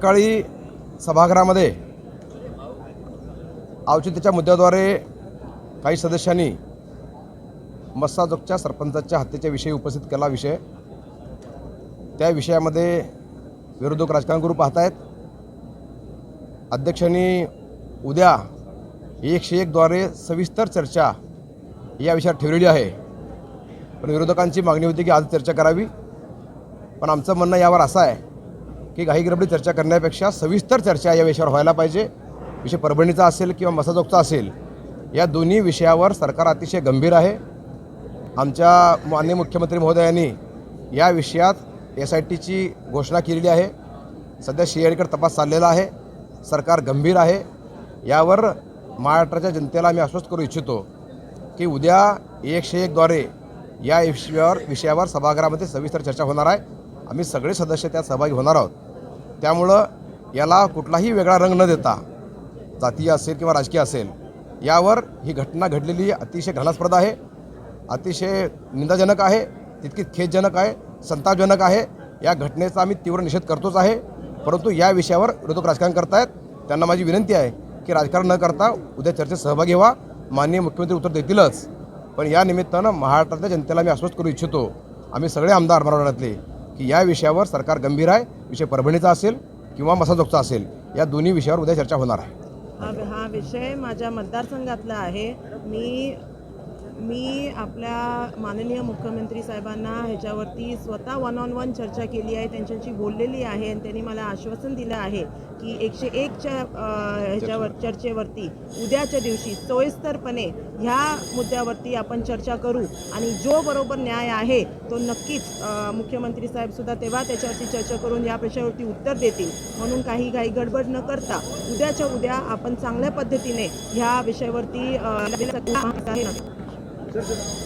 सकाळी सभागृहामध्ये औचित्याच्या मुद्द्याद्वारे काही सदस्यांनी मस्साजोगच्या सरपंचाच्या हत्येच्या विषयी उपस्थित केला विषय. त्या विषयामध्ये विरोधक राजकारण करू पाहत आहेत. अध्यक्षांनी उद्या 101 द्वारे सविस्तर चर्चा या विषयावर ठेवलेली आहे, पण विरोधकांची मागणी होती की आज चर्चा करावी. पण आमचं म्हणणं यावर असं आहे की घाईगडबडी चर्चा करण्यापेक्षा सविस्तर चर्चा या विषयावर व्हायला पाहिजे. विषय परभणीचा असेल किंवा मस्साजोगचा असेल, या दोन्ही विषयावर सरकार अतिशय गंभीर आहे. आमच्या माननीय मुख्यमंत्री महोदयांनी या विषयात SITची घोषणा केलेली आहे. सध्या CIDकडे तपास चाललेला आहे. सरकार गंभीर आहे. यावर महाराष्ट्राच्या जनतेला आम्ही आश्वस्त करू इच्छितो की उद्या 101 द्वारे या विषयावर सभागृहामध्ये सविस्तर चर्चा होणार आहे. आम्ही सगळे सदस्य त्यात सहभागी होणार आहोत. त्यामुळं याला कुठलाही वेगळा रंग न देता, जातीय असेल किंवा राजकीय असेल, यावर ही घटना घडलेली अतिशय घृणास्पद आहे, अतिशय निंदाजनक आहे, तितकीच खेदजनक आहे, संतापजनक आहे. या घटनेचा आम्ही तीव्र निषेध करतोच आहे. परंतु या विषयावर विरोधक राजकारण करतायत. त्यांना माझी विनंती आहे की राजकारण न करता उद्या चर्चेत सहभागी व्हा. माननीय मुख्यमंत्री उत्तर देतीलच, पण या निमित्तानं महाराष्ट्रातल्या जनतेला मी आश्वस्त करू इच्छितो, आम्ही सगळे आमदार मराठवाड्यातले, की या विषयावर सरकार गंभीर आहे. विषय परभणीचा असेल किंवा मस्साजोगचा असेल, या दोन्ही विषयावर उद्या चर्चा होणार आहे. हा विषय माझ्या मतदारसंघातला आहे. मी आपल्या माननीय मुख्यमंत्री साहेबांना ह्याच्यावरती स्वतः 1-on-1 चर्चा केली आहे, त्यांच्याशी बोललेली आहे आणि त्यांनी मला आश्वासन दिलं आहे की 101च्या ह्याच्यावर चर्चेवरती उद्याच्या दिवशी सविस्तरपणे ह्या मुद्द्यावरती आपण चर्चा करू आणि जो बरोबर न्याय आहे तो नक्कीच मुख्यमंत्री साहेबसुद्धा तेव्हा त्याच्यावरती चर्चा करून या प्रश्नावरती उत्तर देतील. म्हणून काही गडबड न करता उद्याच्या उद्या आपण चांगल्या पद्धतीने ह्या विषयावरती